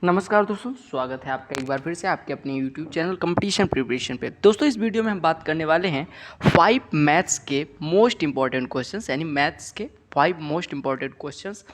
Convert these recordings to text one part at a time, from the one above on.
नमस्कार दोस्तों, स्वागत है आपका एक बार फिर से आपके अपने YouTube चैनल कंपटीशन प्रिपरेशन पे। दोस्तों, इस वीडियो में हम बात करने वाले हैं 5 मैथ्स के मोस्ट इंपॉर्टेंट क्वेश्चंस, यानी मैथ्स के 5 मोस्ट इंपॉर्टेंट क्वेश्चंस।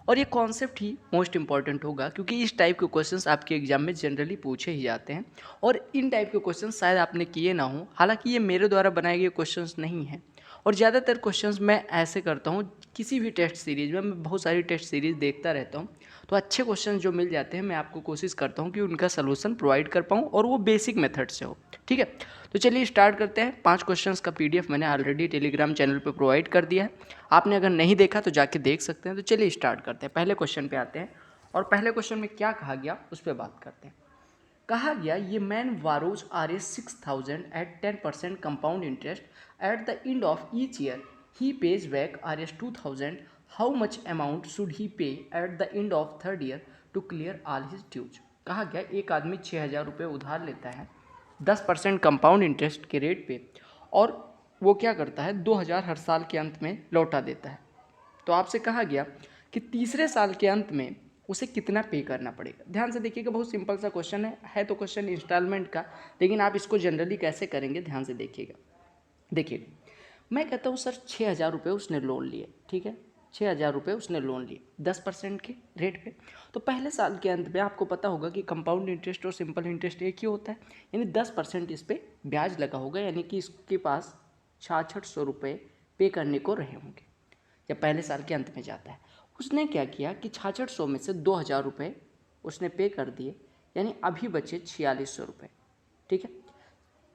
और ये कॉन्सेप्ट ही मोस्ट इंपॉर्टेंट होगा क्योंकि इस टाइप के क्वेश्चंस आपके एग्जाम में जनरली पूछे ही जाते हैं और इन टाइप के क्वेश्चंस शायद आपने किए ना हो। हालांकि ये मेरे द्वारा बनाए गए क्वेश्चंस नहीं हैं और ज़्यादातर क्वेश्चंस मैं ऐसे करता हूँ, किसी भी टेस्ट सीरीज़ में मैं बहुत सारी टेस्ट सीरीज़ देखता रहता हूँ, तो अच्छे क्वेश्चन जो मिल जाते हैं मैं आपको कोशिश करता हूँ कि उनका सलूशन प्रोवाइड कर पाऊँ और वो बेसिक मेथड से हो। ठीक है, तो चलिए स्टार्ट करते हैं। 5 क्वेश्चंस का PDF मैंने ऑलरेडी टेलीग्राम चैनल पे प्रोवाइड कर दिया है, आपने अगर नहीं देखा तो जाके देख सकते हैं। तो चलिए स्टार्ट करते हैं, पहले क्वेश्चन पे आते हैं और पहले क्वेश्चन में क्या कहा गया उस पर बात करते हैं। कहा गया ये man borrows Rs 6000 at 10% compound interest at the end of each year he pays back Rs 2000। How much amount should he pay at the end of third year to clear all his dues. कहा गया एक आदमी 6000 रुपये उधार लेता है 10% compound interest के rate पे और वो क्या करता है 2000 हर साल के अंत में लौटा देता है। तो आपसे कहा गया कि तीसरे साल के अंत में उसे कितना पे करना पड़ेगा। ध्यान से देखिएगा, बहुत सिंपल सा क्वेश्चन है तो क्वेश्चन इंस्टॉलमेंट का, लेकिन आप इसको जनरली कैसे करेंगे ध्यान से देखिएगा। देखिएगा, मैं कहता हूँ सर 6000 रुपये उसने लोन लिए, ठीक है, 6000 रुपये उसने लोन लिए 10% के रेट पे। तो पहले साल के अंत में आपको पता होगा कि कंपाउंड इंटरेस्ट और सिंपल इंटरेस्ट एक ही होता है, यानी 10% इस पर ब्याज लगा होगा, यानी कि इसके पास 6600 रुपये पे करने को रहे होंगे जब पहले साल के अंत में जाता है। उसने क्या किया कि 6600 में से 2000 रुपये उसने पे कर दिए, यानी अभी बचे 4600 रुपये। ठीक है,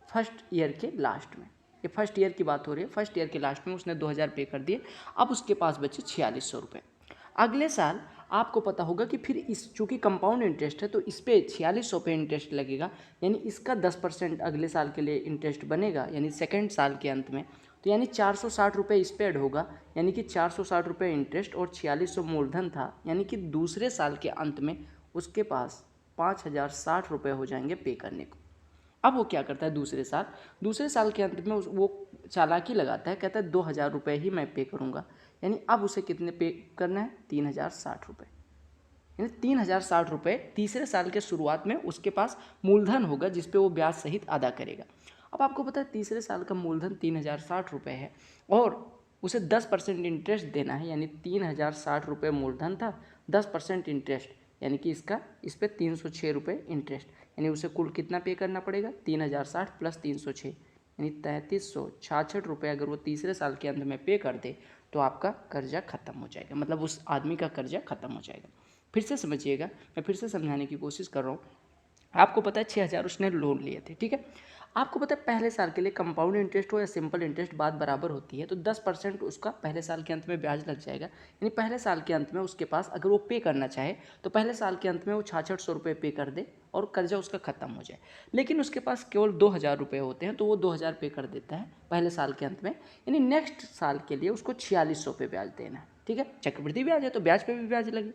फर्स्ट ईयर के लास्ट में, ये फर्स्ट ईयर की बात हो रही है, फर्स्ट ईयर के लास्ट में उसने 2000 पे कर दिए, अब उसके पास बचे 4600 रुपये। अगले साल आपको पता होगा कि फिर इस चूँकि कंपाउंड इंटरेस्ट है तो इस पर 4600 पे इंटरेस्ट लगेगा, यानी इसका 10% अगले साल के लिए इंटरेस्ट बनेगा, यानी सेकेंड साल के अंत में। तो यानी 460 रुपये इस पे ऐड होगा, यानी कि 460 रुपये इंटरेस्ट और 4600 मूलधन था, यानी कि दूसरे साल के अंत में उसके पास 5060 रुपये हो जाएंगे पे करने को। अब वो क्या करता है दूसरे साल के अंत में वो चालाकी लगाता है, कहता है 2000 रुपये ही मैं पे करूँगा, यानी अब उसे कितने पे करना है 3060 रुपये, यानी 3060 रुपये तीसरे साल के शुरुआत में उसके पास मूलधन होगा जिस पे वो ब्याज सहित अदा करेगा। अब आपको पता है तीसरे साल का मूलधन 3060 रुपये है और उसे 10% इंटरेस्ट देना है, यानी 3060 रुपये मूलधन था, 10% इंटरेस्ट, यानी कि इस पर 306 रुपये इंटरेस्ट, यानी उसे कुल कितना पे करना पड़ेगा 3060 प्लस 306, यानी 3366 रुपये अगर वो तीसरे साल के अंत में पे कर दे तो आपका कर्जा खत्म हो जाएगा, मतलब उस आदमी का कर्जा खत्म हो जाएगा। फिर से समझिएगा, मैं फिर से समझाने की कोशिश कर रहा हूँ। आपको पता है 6000 उसने लोन लिए थे, ठीक है। आपको पता है पहले साल के लिए कंपाउंड इंटरेस्ट हो या सिंपल इंटरेस्ट बात बराबर होती है, तो 10% उसका पहले साल के अंत में ब्याज लग जाएगा, यानी पहले साल के अंत में उसके पास अगर वो पे करना चाहे तो पहले साल के अंत में वो 6600 रुपये पे कर दे और कर्जा उसका खत्म हो जाए। लेकिन उसके पास केवल 2000 रुपये होते हैं तो वो 2000 पे कर देता है पहले साल के अंत में, यानी नेक्स्ट साल के लिए उसको 4600 पे ब्याज देना है, ठीक है। चक्रवृद्धि ब्याज है तो ब्याज पे भी ब्याज लगे।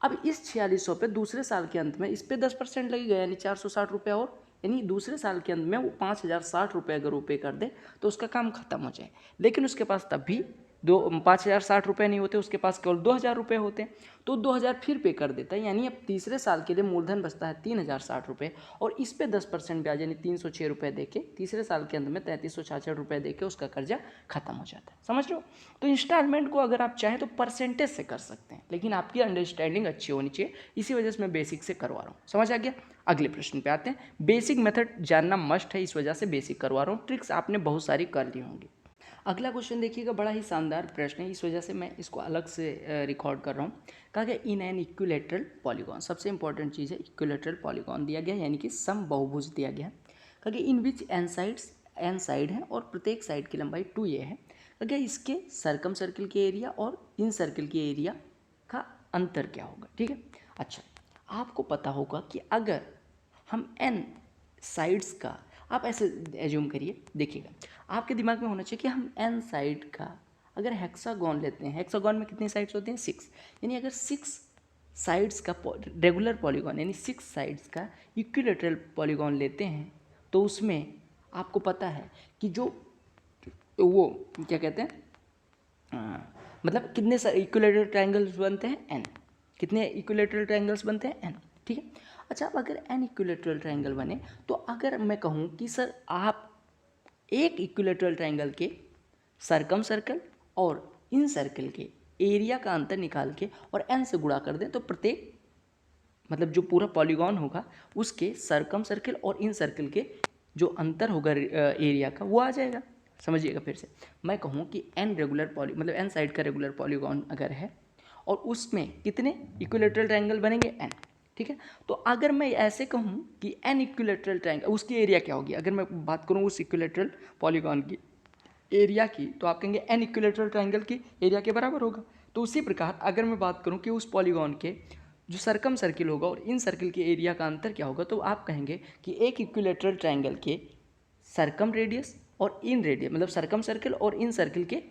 अब इस 4600 पे दूसरे साल के अंत में इस पे 10% लगेगा, यानी 460 रुपये, और यानी दूसरे साल के अंत में वो 5060 रुपये अगर वो पे कर दे तो उसका काम खत्म हो जाए। लेकिन उसके पास तब भी 5060 रुपये नहीं होते, उसके पास केवल 2000 रुपये होते हैं, तो 2000 फिर पे कर देता है, यानी अब तीसरे साल के लिए मूलधन बचता है 3060 रुपये और इस पे 10% ब्याज यानी 306 रुपये देके तीसरे साल के अंत में 3366 रुपये देके उसका कर्जा खत्म हो जाता है। समझ रहे हो? तो इंस्टॉलमेंट को अगर आप चाहें तो परसेंटेज से कर सकते हैं, लेकिन आपकी अंडरस्टैंडिंग अच्छी होनी चाहिए, इसी वजह से मैं बेसिक से करवा रहा हूँ। समझ आ गया? अगले प्रश्न पे आते हैं। बेसिक मेथड जानना मस्ट है, इस वजह से बेसिक करवा रहा हूँ, ट्रिक्स आपने बहुत सारी कर ली होंगी। अगला क्वेश्चन देखिएगा, बड़ा ही शानदार प्रश्न है, इस वजह से मैं इसको अलग से रिकॉर्ड कर रहा हूँ। कहा गया इन एन इक्विलेटरल पॉलीगॉन, सबसे इंपॉर्टेंट चीज़ है इक्विलेटरल पॉलीगॉन दिया गया, यानी कि सम बहुभुज दिया गया। कहा गया इन विच एन साइड है और प्रत्येक साइड की लंबाई 2a है। कहा गया इसके सर्कम सर्किल के एरिया और इन सर्किल के एरिया का अंतर क्या होगा, ठीक है। अच्छा, आपको पता होगा कि अगर हम एन साइड्स का, आप ऐसे एज्यूम करिए, देखिएगा आपके दिमाग में होना चाहिए कि हम एन साइड का अगर हेक्सागोन लेते हैं, हेक्सागोन में कितनी साइड्स होती हैं 6, यानी अगर 6 साइड्स का रेगुलर पॉलीगॉन यानी 6 साइड्स का इक्विलेटरल पॉलीगॉन लेते हैं तो उसमें आपको पता है कि जो वो क्या कहते हैं, मतलब कितने इक्विलेटरल ट्रायंगल्स बनते हैं n, कितने इक्विलेटरल ट्रायंगल्स बनते हैं n, ठीक है। अच्छा, अब अगर एन इक्विलेटरल ट्रायंगल बने तो अगर मैं कहूँ कि सर आप एक इक्विलेटरल ट्रायंगल के सर्कम सर्कल और इन सर्कल के एरिया का अंतर निकाल के और एन से गुणा कर दें तो प्रत्येक मतलब जो पूरा पॉलीगॉन होगा उसके सर्कम सर्कल और इन सर्कल के जो अंतर होगा एरिया का वो आ जाएगा। समझिएगा फिर से, मैं कहूँ कि एन रेगुलर पॉली मतलब एन साइड का रेगुलर पॉलीगॉन अगर है और उसमें कितने इक्विलेटरल ट्रायंगल बनेंगे एन, ठीक है। तो अगर मैं ऐसे कहूँ कि एन इक्विलेटरल ट्रायंगल, उसकी एरिया क्या होगी, अगर मैं बात करूँ उस इक्विलेटरल पॉलीगॉन की एरिया की, तो आप कहेंगे एन इक्विलेटरल ट्रायंगल की एरिया के बराबर होगा। तो उसी प्रकार अगर मैं बात करूँ कि उस पॉलीगॉन के जो सर्कम सर्किल होगा और इन सर्किल के एरिया का अंतर क्या होगा, तो आप कहेंगे कि एक इक्विलेटरल ट्रायंगल के सर्कम रेडियस और इन रेडियस मतलब सर्कम सर्किल और इन सर्किल के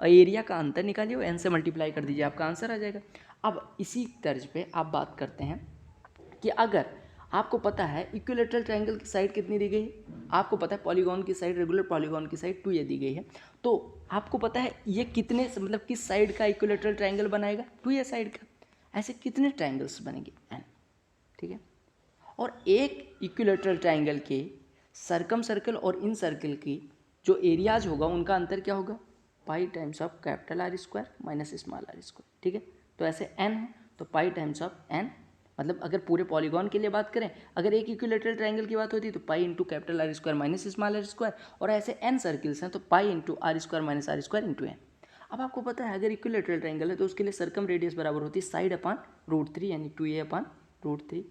एरिया का अंतर निकालिए और एन से मल्टीप्लाई कर दीजिए, आपका आंसर आ जाएगा। अब इसी तर्ज पे आप बात करते हैं कि अगर आपको पता है इक्विलेटरल ट्रायंगल की साइड कितनी दी गई है, आपको पता है पॉलीगॉन की साइड रेगुलर पॉलीगॉन की साइड 2a दी गई है, तो आपको पता है ये कितने मतलब किस साइड का इक्विलेटरल ट्रायंगल बनाएगा, 2a साइड का। ऐसे कितने ट्रायंगल्स बनेंगे n, ठीक है। और एक इक्विलेटरल ट्रायंगल के सर्कम सर्कल और इन सर्कल की जो एरियाज होगा उनका अंतर क्या होगा, pi times of capital R square minus small R square, ठीक है। तो ऐसे n है तो पाई टाइम्स ऑफ n, मतलब अगर पूरे पॉलीगॉन के लिए बात करें, अगर एक इक्विलेटरल ट्रायंगल की बात होती है तो pi into capital R square minus small R square, और ऐसे n सर्किल्स हैं तो pi into R square minus R square into n। अब आपको पता है अगर इक्विलेटरल ट्रायंगल है तो उसके लिए सर्कम रेडियस बराबर होती है साइड अपान √3 यानी 2a अपान √3।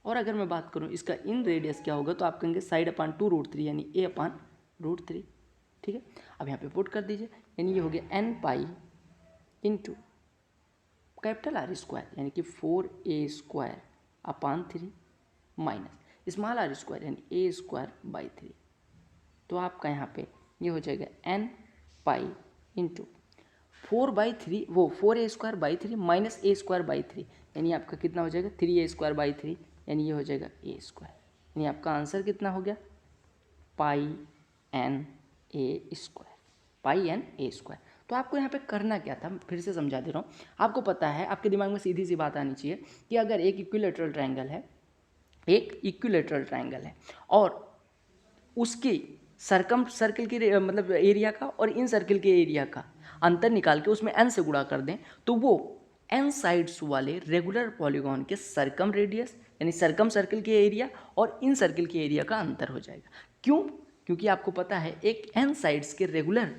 और अगर मैं बात करूँ इसका इन रेडियस क्या होगा तो आप कहेंगे साइड अपान 2√3 यानी a अपान √3, ठीक है। अब यहाँ पे पुट कर दीजिए, यानी ये हो गया n pi into capital R square यानी कि 4a square upon 3 minus small R square यानी a स्क्वायर बाई 3। तो आपका यहाँ पे ये हो जाएगा n पाई इंटू 4/3 वो 4a square by 3 minus a square by 3, यानी आपका कितना हो जाएगा 3a स्क्वायर बाई 3, यानी ये हो जाएगा a स्क्वायर। यानी आपका आंसर कितना हो गया पाई n a square, pi n a square. तो आपको यहाँ पे करना क्या था, फिर से समझा दे रहा हूँ। आपको पता है, आपके दिमाग में सीधी सी बात आनी चाहिए कि अगर एक इक्विलेटरल ट्रायंगल है, एक इक्विलेटरल ट्रायंगल है और उसकी सर्कम सर्किल की मतलब एरिया का और इन सर्किल के एरिया का अंतर निकाल के उसमें n से गुणा कर दें तो वो n साइड्स वाले रेगुलर पॉलीगॉन के सर्कम रेडियस यानी सर्कम सर्किल के एरिया और इन सर्किल के एरिया का अंतर हो जाएगा। क्यों? क्योंकि आपको पता है एक n साइड्स के रेगुलर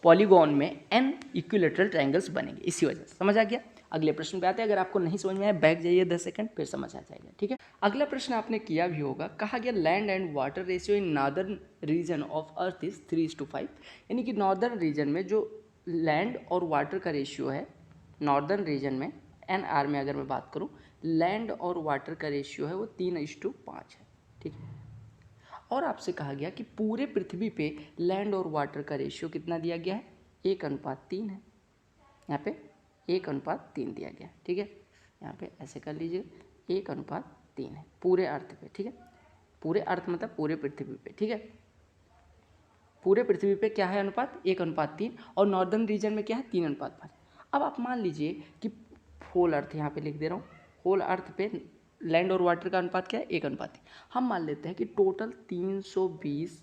पॉलीगॉन में n इक्विलेटरल ट्रायंगल्स बनेंगे, इसी वजह से। समझ आ गया? अगले प्रश्न पे आते हैं। अगर आपको नहीं समझ में आया बैक जाइए 10 सेकंड, फिर समझ आ जाएगा, ठीक है। अगला प्रश्न आपने किया भी होगा, कहा गया land and water ratio in northern region of earth is 3:5, यानी कि नॉर्दर्न रीजन में जो लैंड और वाटर का रेशियो है, नॉर्दर्न रीजन में NR में अगर मैं बात करूँ लैंड और वाटर का रेशियो है वो 3:5 है, ठीक है। और आपसे कहा गया कि पूरे पृथ्वी पे लैंड और वाटर का रेशियो कितना दिया गया है, 1:3 है। यहाँ पे 1:3 दिया गया, ठीक है। यहाँ पे ऐसे कर लीजिए 1:3 है पूरे अर्थ पे, ठीक है। पूरे अर्थ मतलब पूरे पृथ्वी पे, ठीक है। पूरे पृथ्वी पे क्या है अनुपात 1:3 और नॉर्दर्न रीजन में क्या है 3:5। अब आप मान लीजिए कि होल अर्थ यहाँ पे लिख दे रहा हूँ, होल अर्थ पे लैंड और वाटर का अनुपात क्या है 1:3। हम मान लेते हैं कि टोटल 320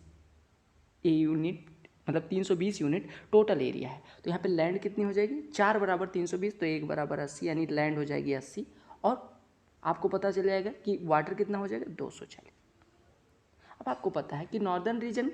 यूनिट मतलब 320 यूनिट टोटल एरिया है। तो यहाँ पे लैंड कितनी हो जाएगी 4 बराबर 320 तो 1 बराबर 80 यानी लैंड हो जाएगी 80 और आपको पता चल जाएगा कि वाटर कितना हो जाएगा 240। अब आपको पता है कि नॉर्दर्न रीजन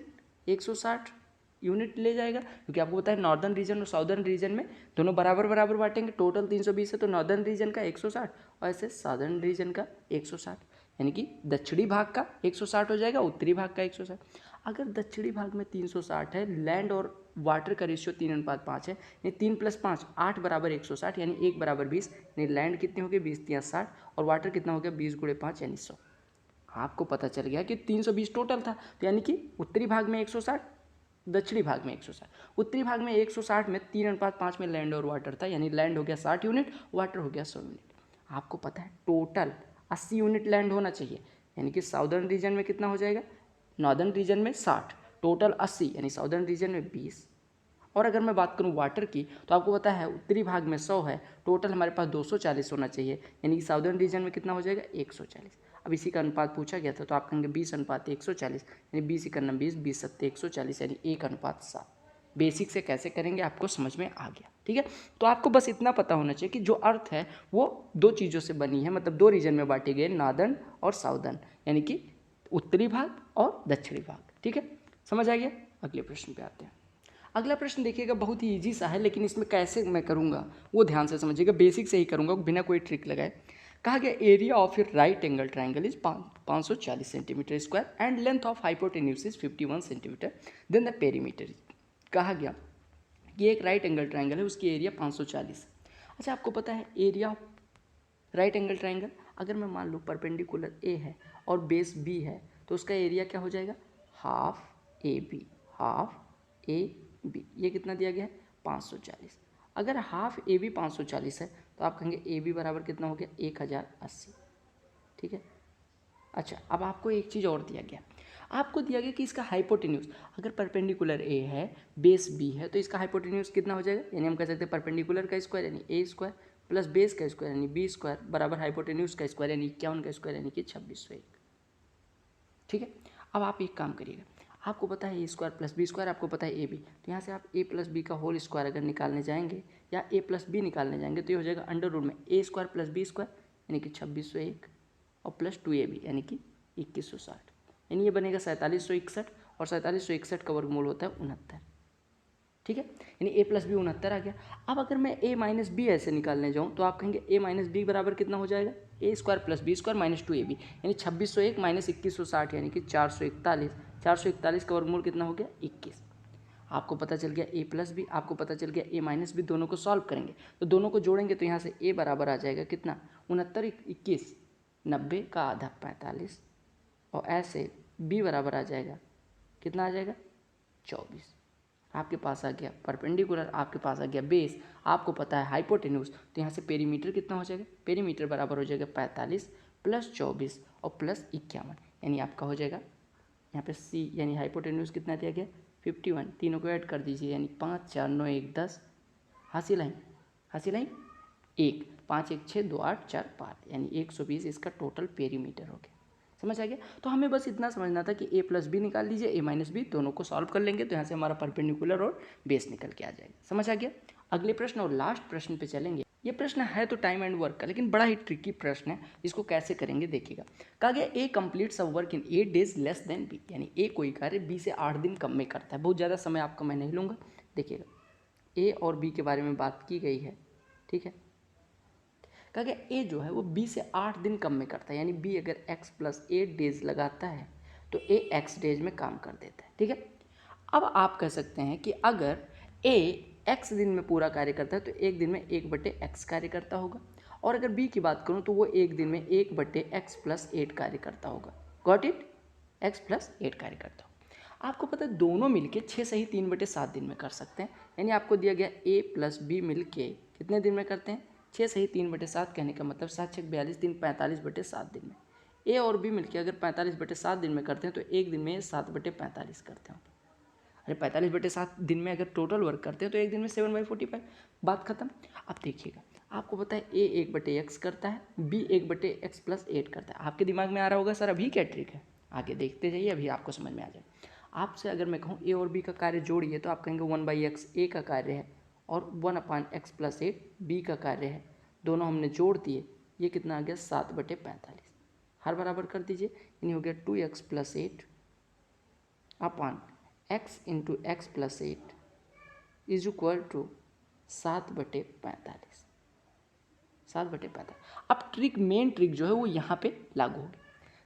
160 यूनिट ले जाएगा क्योंकि आपको पता है नॉर्दर्न रीजन और साउदर्न रीजन में दोनों बराबर बराबर बांटेंगे। टोटल 320 है तो नॉर्दर्न रीजन का 160 और ऐसे साउदर्न रीजन का 160, यानी कि दक्षिणी भाग का 160 हो जाएगा, उत्तरी भाग का 160। अगर दक्षिणी भाग में 360 है, लैंड और वाटर का रेशियो 3:5 है, यानी 3 + 5 8 बराबर 160 यानी 1 बराबर 20, यानी लैंड कितनी हो गई 20 × 60 और वाटर कितना हो गया 20 × 5 यानी 100। आपको पता चल गया कि 320 टोटल था, तो यानी कि उत्तरी भाग में 160, दक्षिणी भाग में 160। उत्तरी भाग में 160 में 3:5 में लैंड और वाटर था, यानी लैंड हो गया 60 यूनिट, वाटर हो गया 100 यूनिट। आपको पता है टोटल 80 यूनिट लैंड होना चाहिए, यानी कि साउदर्न रीजन में कितना हो जाएगा, नॉर्दर्न रीजन में 60, टोटल 80 यानी साउदर्न रीजन में 20 और अगर मैं बात करूं वाटर की तो आपको पता है उत्तरी भाग में 100 है, टोटल हमारे पास 240 होना चाहिए, यानी कि साउदर्न रीजन में कितना हो जाएगा 140। अब इसी का अनुपात पूछा गया था तो आप कहेंगे 20:140, यानी 20 × 20, 20 × 7 140, यानी 1:7। बेसिक से कैसे करेंगे आपको समझ में आ गया, ठीक है। तो आपको बस इतना पता होना चाहिए कि जो अर्थ है वो दो चीज़ों से बनी है, मतलब दो रीजन में बांटी गई है, नॉर्दर्न और साउदर्न, यानी कि उत्तरी भाग और दक्षिणी भाग, ठीक है। समझ आ गया। अगले प्रश्न पे आते हैं। अगला प्रश्न देखिएगा, बहुत ही ईजी सा है, लेकिन इसमें कैसे मैं करूँगा वो ध्यान से समझिएगा, बेसिक से ही करूँगा बिना कोई ट्रिक लगाए। कहा गया area of a right angle triangle is 540 centimetre square and length of hypotenuse is 51 centimetre, then the perimeter is. कहा गया कि एक राइट एंगल ट्राइंगल है, उसकी एरिया 540। अच्छा, आपको पता है area of right angle triangle, अगर मैं मान लूँ परपेंडिकुलर ए है और बेस बी है तो उसका एरिया क्या हो जाएगा, half A B, half A B. ये कितना दिया गया है 540। अगर हाफ ए बी 540 है तो आप कहेंगे ए बी बराबर कितना हो गया 1080, ठीक है। अच्छा, अब आपको एक चीज़ और दिया गया, आपको दिया गया कि इसका हाइपोटेन्यूज, अगर परपेंडिकुलर ए है बेस बी है तो इसका हाइपोटेन्यूज कितना हो जाएगा, यानी हम कह सकते हैं परपेंडिकुलर का स्क्वायर यानी ए स्क्वायर प्लस बेस का स्क्वायर यानी बी स्क्वायर बराबर हाइपोटेन्यूज का स्क्वायर यानी 51 का स्क्वायर यानी कि 2601, ठीक है। अब आप एक काम करिएगा, आपको पता है ए स्क्वायर प्लस बी स्क्वायर, आपको पता है ए बी, तो यहाँ से आप ए प्लस बी का होल स्क्वायर अगर निकालने जाएंगे या ए प्लस बी निकालने जाएंगे तो ये हो जाएगा अंडर रूट में ए स्क्वायर प्लस बी स्क्वायर यानी कि 2601 और प्लस 2ab यानी कि 2160, यानी ये बनेगा 4761 और 4761 का वर्गमूल होता है 69, ठीक है। यानी ए प्लस बी 69 आ गया। अब अगर मैं ए माइनस बी ऐसे निकालने जाऊँ तो आप कहेंगे ए माइनस बी बराबर कितना हो जाएगा, a square plus b square minus 2ab, यानी 2601 माइनस 2160 यानी कि 441। 441 का वर्गमूल कितना हो गया 21। आपको पता चल गया ए प्लस बी, आपको पता चल गया ए माइनस बी, दोनों को सॉल्व करेंगे तो दोनों को जोड़ेंगे तो यहाँ से ए बराबर आ जाएगा कितना 69 21, 90 का आधा 45, और ऐसे बी बराबर आ जाएगा कितना आ जाएगा 24। आपके पास आ गया परपेंडिकुलर, आपके पास आ गया बेस, आपको पता है हाइपोटेन्यूज, तो यहाँ से पेरीमीटर कितना हो जाएगा, पेरीमीटर बराबर हो जाएगा 45 प्लस 24 और प्लस 51, यानी आपका हो जाएगा यहाँ पे सी, यानी हाइपोटेन्यूज कितना दिया गया 51, तीनों को ऐड कर दीजिए यानी 5 4 9 1 10, हासिल लाइन 1, 5 1 6 2 8 4 5, यानी 120 इसका टोटल पेरीमीटर हो गया। समझ आ गया। तो हमें बस इतना समझना था कि ए प्लस बी निकाल लीजिए, ए माइनस बी, दोनों को सॉल्व कर लेंगे तो यहाँ से हमारा परपेंडिकुलर और बेस निकल के आ जाएगा। समझ आ गया। अगले प्रश्न और लास्ट प्रश्न पे चलेंगे। ये प्रश्न है तो टाइम एंड वर्क का, लेकिन बड़ा ही ट्रिकी प्रश्न है, इसको कैसे करेंगे देखिएगा। कहा गया A completes a work in 8 days less than B, यानी ए कोई कार्य बी से 8 दिन कम में करता है। बहुत ज़्यादा समय आपका मैं नहीं लूँगा। देखिएगा ए और बी के बारे में बात की गई है, ठीक है। कहा गया ए जो है वो बी से 8 दिन कम में करता है, यानी बी अगर x प्लस 8 डेज लगाता है तो ए x डेज में काम कर देता है, ठीक है। अब आप कह सकते हैं कि अगर ए x दिन में पूरा कार्य करता है तो एक दिन में 1/x कार्य करता होगा, और अगर बी की बात करूं तो वो एक दिन में 1/x प्लस 8 कार्य करता होगा। गॉट इट, x प्लस 8 कार्य करता होगा। आपको पता है दोनों मिलके 6 सही 3/7 दिन में कर सकते हैं, यानी आपको दिया गया a प्लस बी मिलके कितने दिन में करते हैं 6 सही 3/7, कहने का मतलब 7 6 42 3 45/7 दिन में। ए और बी मिलकर अगर 45/7 दिन में करते हैं तो एक दिन में 7/45 करते हैं। अरे 45/7 दिन में अगर टोटल वर्क करते हैं तो एक दिन में 7/45, बात खत्म। अब देखिएगा, आपको पता है ए 1/x करता है, बी 1/x प्लस 8 करता है। आपके दिमाग में आ रहा होगा सर अभी क्या ट्रिक है, आगे देखते जाइए, अभी आपको समझ में आ जाए। आपसे अगर मैं कहूँ ए और बी का कार्य जोड़िए तो आप कहेंगे 1/x ए का कार्य है और 1/x प्लस 8 बी का कार्य है, दोनों हमने जोड़ दिए, ये कितना आ गया 7/45। हर बराबर कर दीजिए, यानी हो गया 2x plus 8 upon x into X plus 8 is equal to 7/45। 7/45। अब ट्रिक, मेन ट्रिक जो है वो यहाँ पे लागू होगी।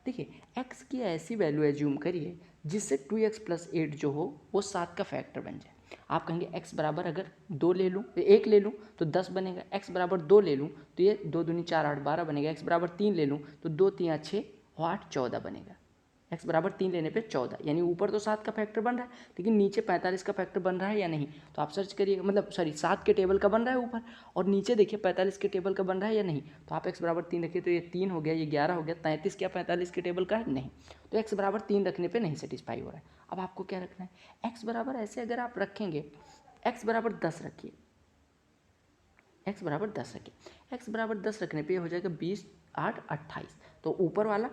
देखिए x की ऐसी वैल्यू एज्यूम करिए जिससे 2x प्लस 8 जो हो वो 7 का फैक्टर बन जाए। आप कहेंगे x बराबर अगर 2 ले लूँ, 1 ले लूँ तो 10 बनेगा, x बराबर 2 ले लूँ तो ये 2 दूनी 4 8 12 बनेगा, x बराबर 3 ले लूँ तो 2 3 6 और 8 14 बनेगा। x बराबर 3 लेने पे 14, यानी ऊपर तो 7 का फैक्टर बन रहा है लेकिन नीचे 45 का फैक्टर बन रहा है या नहीं, तो आप सर्च करिएगा, मतलब सॉरी 7 के टेबल का बन रहा है ऊपर, और नीचे देखिए 45 के टेबल का बन रहा है या नहीं, तो आप x बराबर 3 रखिए तो ये 3 हो गया, ये 11 हो गया, 33 क्या 45 के टेबल का है नहीं, तो x बराबर 3 रखने पर नहीं सेटिस्फाई हो रहा है। अब आपको क्या रखना है, x बराबर ऐसे अगर आप रखेंगे x बराबर 10 रखिए, x बराबर 10 रखिए। x बराबर 10 रखने पे हो जाएगा 20 8 28। तो ऊपर वाला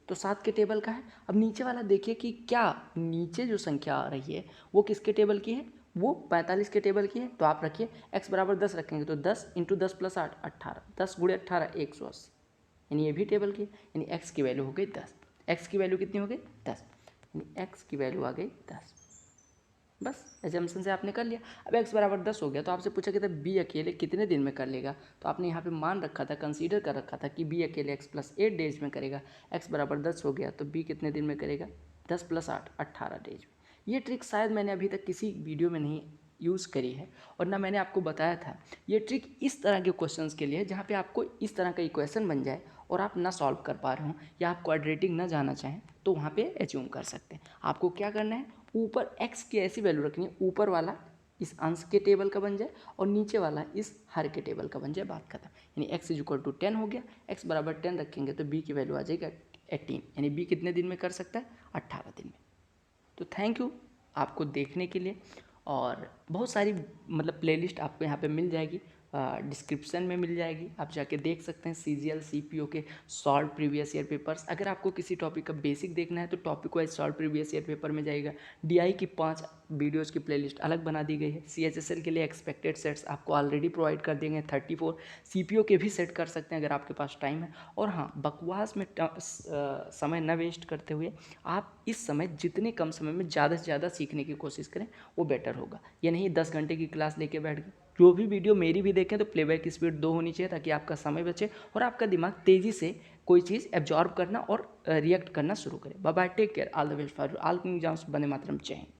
तो 7 के टेबल का है। अब नीचे वाला देखिए कि क्या नीचे जो संख्या आ रही है वो किसके टेबल की है, वो 45 के टेबल की है। तो आप रखिए x बराबर 10 रखेंगे तो 10 इंटू 10 प्लस 8 18, 10 गुणे 18 180, यानी ये भी टेबल की, यानी x की वैल्यू हो गई 10। x की वैल्यू कितनी हो गई 10, यानी x की वैल्यू आ गई 10। बस एजम्पशन से आपने कर लिया। अब x बराबर 10 हो गया तो आपसे पूछा कि था b अकेले कितने दिन में कर लेगा, तो आपने यहाँ पे मान रखा था, कंसीडर कर रखा था कि b अकेले x प्लस 8 डेज में करेगा। x बराबर 10 हो गया तो b कितने दिन में करेगा, 10 प्लस 8 18 डेज में। ये ट्रिक शायद मैंने अभी तक किसी वीडियो में नहीं यूज़ करी है और ना मैंने आपको बताया था। ये ट्रिक इस तरह के क्वेश्चंस के लिए जहाँ पे आपको इस तरह का इक्वेशन बन जाए और आप ना सॉल्व कर पा रहे हो या आप क्वाड्रेटिक ना जाना चाहें तो वहाँ पे एज्यूम कर सकते हैं। आपको क्या करना है, ऊपर x की ऐसी वैल्यू रखनी है, ऊपर वाला इस अंश के टेबल का बन जाए और नीचे वाला इस हर के टेबल का बन जाए, बात खत्म। यानी x इज इक्वल टू 10 हो गया। x बराबर 10 रखेंगे तो b की वैल्यू आ जाएगी 18, यानी b कितने दिन में कर सकता है, 18 दिन में। तो थैंक यू आपको देखने के लिए, और बहुत सारी मतलब प्लेलिस्ट आपको यहाँ पे मिल जाएगी, डिस्क्रिप्शन में मिल जाएगी, आप जाके देख सकते हैं। CGL CPO के सॉल्व प्रीवियस ईयर पेपर्स, अगर आपको किसी टॉपिक का बेसिक देखना है तो topic wise solve previous year paper में जाएगा। DI की 5 वीडियोज़ की प्लेलिस्ट अलग बना दी गई है। CHSL के लिए एक्सपेक्टेड सेट्स आपको ऑलरेडी प्रोवाइड कर देंगे 34। CPO के भी सेट कर सकते हैं अगर आपके पास टाइम है। और हाँ, बकवास में समय न वेस्ट करते हुए आप इस समय जितने कम समय में ज़्यादा से ज़्यादा सीखने की कोशिश करें, वो बेटर होगा। ये नहीं 10 घंटे की क्लास लेके बैठ गए। जो भी वीडियो मेरी भी देखें तो प्लेबैक की स्पीड 2 होनी चाहिए ताकि आपका समय बचे और आपका दिमाग तेज़ी से कोई चीज़ एब्जॉर्ब करना और रिएक्ट करना शुरू करे। Bye bye, take care, all the best for all exams. वंदे मातरम, जय हिंद।